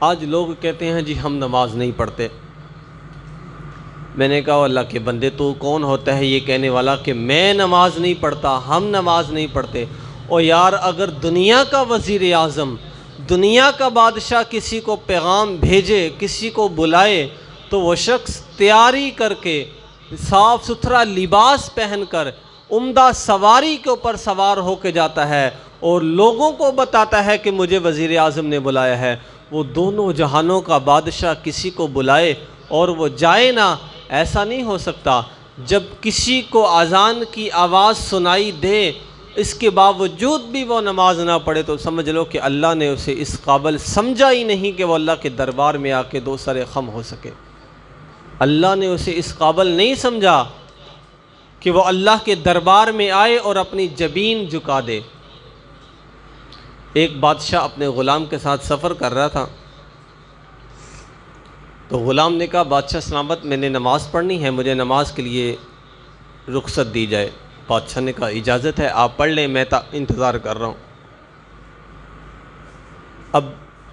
آج لوگ کہتے ہیں جی ہم نماز نہیں پڑھتے۔ میں نے کہا اللہ کے بندے تو کون ہوتا ہے یہ کہنے والا کہ میں نماز نہیں پڑھتا، ہم نماز نہیں پڑھتے؟ اور یار اگر دنیا کا وزیر اعظم، دنیا کا بادشاہ کسی کو پیغام بھیجے، کسی کو بلائے، تو وہ شخص تیاری کر کے صاف ستھرا لباس پہن کر عمدہ سواری کے اوپر سوار ہو کے جاتا ہے اور لوگوں کو بتاتا ہے کہ مجھے وزیر اعظم نے بلایا ہے۔ وہ دونوں جہانوں کا بادشاہ کسی کو بلائے اور وہ جائے نہ، ایسا نہیں ہو سکتا۔ جب کسی کو اذان کی آواز سنائی دے، اس کے باوجود بھی وہ نماز نہ پڑھے، تو سمجھ لو کہ اللہ نے اسے اس قابل سمجھا ہی نہیں کہ وہ اللہ کے دربار میں آ کے دو سر خم ہو سکے۔ اللہ نے اسے اس قابل نہیں سمجھا کہ وہ اللہ کے دربار میں آئے اور اپنی جبین جھکا دے۔ ایک بادشاہ اپنے غلام کے ساتھ سفر کر رہا تھا، تو غلام نے کہا بادشاہ سلامت، میں نے نماز پڑھنی ہے، مجھے نماز کے لیے رخصت دی جائے۔ بادشاہ نے کہا اجازت ہے، آپ پڑھ لیں، میں انتظار کر رہا ہوں۔ اب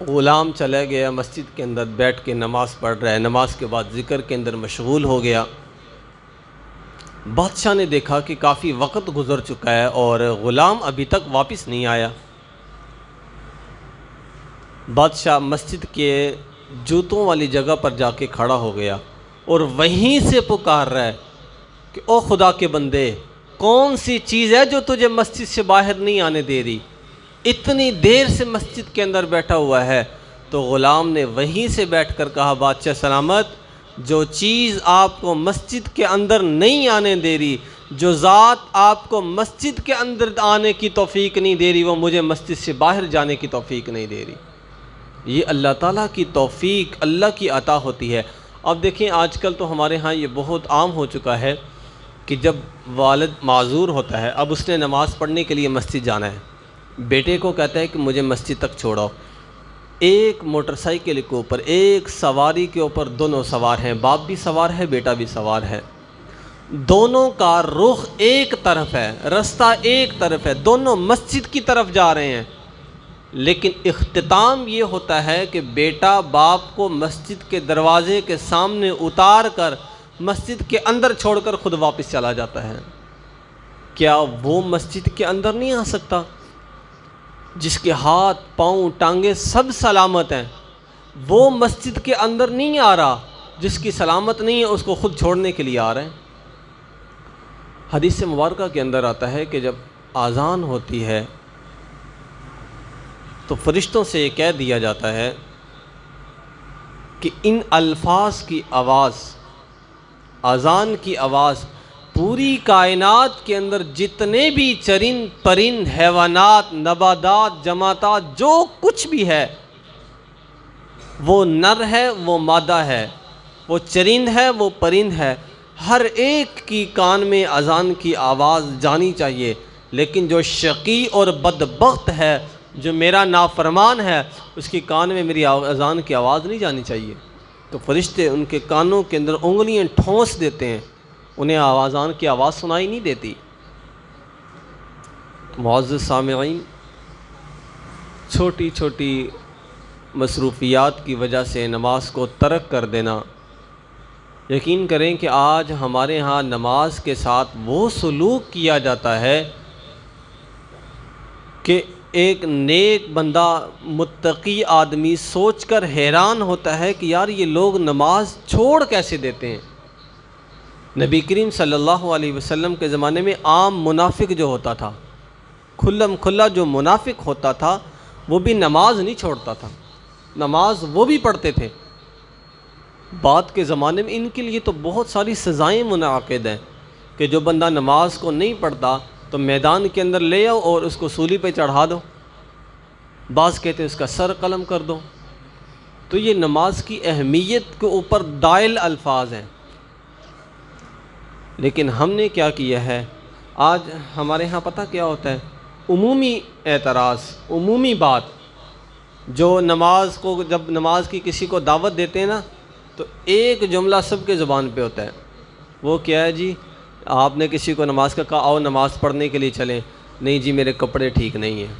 غلام چلا گیا مسجد کے اندر، بیٹھ کے نماز پڑھ رہا ہے، نماز کے بعد ذکر کے اندر مشغول ہو گیا۔ بادشاہ نے دیکھا کہ کافی وقت گزر چکا ہے اور غلام ابھی تک واپس نہیں آیا۔ بادشاہ مسجد کے جوتوں والی جگہ پر جا کے کھڑا ہو گیا اور وہیں سے پکار رہا ہے کہ او خدا کے بندے، کون سی چیز ہے جو تجھے مسجد سے باہر نہیں آنے دے رہی؟ اتنی دیر سے مسجد کے اندر بیٹھا ہوا ہے۔ تو غلام نے وہیں سے بیٹھ کر کہا بادشاہ سلامت، جو چیز آپ کو مسجد کے اندر نہیں آنے دے رہی، جو ذات آپ کو مسجد کے اندر آنے کی توفیق نہیں دے رہی، وہ مجھے مسجد سے باہر جانے کی توفیق نہیں دے رہی۔ یہ اللہ تعالیٰ کی توفیق، اللہ کی عطا ہوتی ہے۔ اب دیکھیں آج کل تو ہمارے ہاں یہ بہت عام ہو چکا ہے کہ جب والد معذور ہوتا ہے، اب اس نے نماز پڑھنے کے لیے مسجد جانا ہے، بیٹے کو کہتا ہے کہ مجھے مسجد تک چھوڑاؤ۔ ایک موٹر سائیکل کے اوپر، ایک سواری کے اوپر دونوں سوار ہیں، باپ بھی سوار ہے، بیٹا بھی سوار ہے، دونوں کا رخ ایک طرف ہے، رستہ ایک طرف ہے، دونوں مسجد کی طرف جا رہے ہیں، لیکن اختتام یہ ہوتا ہے کہ بیٹا باپ کو مسجد کے دروازے کے سامنے اتار کر مسجد کے اندر چھوڑ کر خود واپس چلا جاتا ہے۔ کیا وہ مسجد کے اندر نہیں آ سکتا جس کے ہاتھ پاؤں ٹانگیں سب سلامت ہیں؟ وہ مسجد کے اندر نہیں آ رہا، جس کی سلامت نہیں ہے اس کو خود چھوڑنے کے لیے آ رہے ہیں۔ حدیث مبارکہ کے اندر آتا ہے کہ جب اذان ہوتی ہے تو فرشتوں سے یہ کہہ دیا جاتا ہے کہ ان الفاظ کی آواز، اذان کی آواز، پوری کائنات کے اندر جتنے بھی چرند پرند حیوانات، نباتات، جمادات، جو کچھ بھی ہے، وہ نر ہے، وہ مادہ ہے، وہ چرند ہے، وہ پرند ہے، ہر ایک کی کان میں اذان کی آواز جانی چاہیے۔ لیکن جو شقی اور بدبخت ہے، جو میرا نافرمان ہے، اس کی کان میں میری اذان کی آواز نہیں جانی چاہیے۔ تو فرشتے ان کے کانوں کے اندر انگلیاں ٹھونس دیتے ہیں، انہیں اذان کی آواز سنائی نہیں دیتی۔ معزز سامعین، چھوٹی چھوٹی مصروفیات کی وجہ سے نماز کو ترک کر دینا، یقین کریں کہ آج ہمارے ہاں نماز کے ساتھ وہ سلوک کیا جاتا ہے کہ ایک نیک بندہ، متقی آدمی سوچ کر حیران ہوتا ہے کہ یار یہ لوگ نماز چھوڑ کیسے دیتے ہیں۔ نبی کریم صلی اللہ علیہ وسلم کے زمانے میں عام منافق جو ہوتا تھا، کھلم کھلا جو منافق ہوتا تھا، وہ بھی نماز نہیں چھوڑتا تھا، نماز وہ بھی پڑھتے تھے۔ بعد کے زمانے میں ان کے لیے تو بہت ساری سزائیں منعقد ہیں کہ جو بندہ نماز کو نہیں پڑھتا تو میدان کے اندر لے آؤ اور اس کو سولی پہ چڑھا دو، بعض کہتے ہیں اس کا سر قلم کر دو۔ تو یہ نماز کی اہمیت کے اوپر دائل الفاظ ہیں، لیکن ہم نے کیا کیا ہے؟ آج ہمارے ہاں پتہ کیا ہوتا ہے؟ عمومی اعتراض، عمومی بات، جو نماز کو، جب نماز کی کسی کو دعوت دیتے ہیں نا، تو ایک جملہ سب کے زبان پہ ہوتا ہے، وہ کیا ہے جی؟ آپ نے کسی کو نماز کا کہا آؤ نماز پڑھنے کے لیے چلیں، نہیں جی میرے کپڑے ٹھیک نہیں ہیں،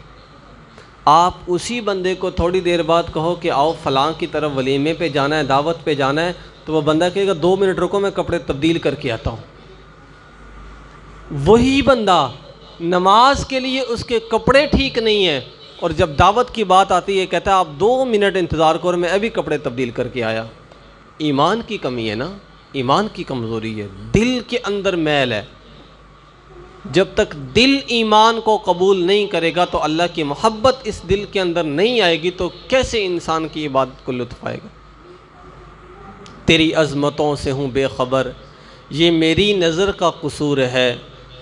آپ اسی بندے کو تھوڑی دیر بعد کہو کہ آؤ فلاں کی طرف ولیمے پہ جانا ہے، دعوت پہ جانا ہے، تو وہ بندہ کہے گا 2 منٹ رکو میں کپڑے تبدیل کر کے آتا ہوں۔ وہی بندہ نماز کے لیے اس کے کپڑے ٹھیک نہیں ہیں، اور جب دعوت کی بات آتی ہے کہتا ہے آپ 2 منٹ انتظار کرو میں ابھی کپڑے تبدیل کر کے آیا۔ ایمان کی کمی ہے نا، ایمان کی کمزوری ہے، دل کے اندر میل ہے۔ جب تک دل ایمان کو قبول نہیں کرے گا تو اللہ کی محبت اس دل کے اندر نہیں آئے گی، تو کیسے انسان کی عبادت کو لطف آئے گا؟ تیری عظمتوں سے ہوں بے خبر، یہ میری نظر کا قصور ہے،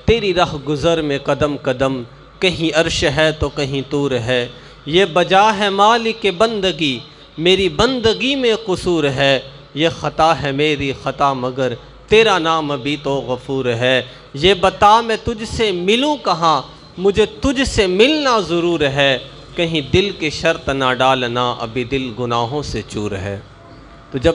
تیری رہ گزر میں قدم قدم، کہیں عرش ہے تو کہیں طور ہے، یہ بجا ہے مالک بندگی، میری بندگی میں قصور ہے، یہ خطا ہے میری خطا مگر تیرا نام ابھی تو غفور ہے، یہ بتا میں تجھ سے ملوں کہاں، مجھے تجھ سے ملنا ضرور ہے، کہیں دل کی شرط نہ ڈالنا ابھی دل گناہوں سے چور ہے۔ تو جب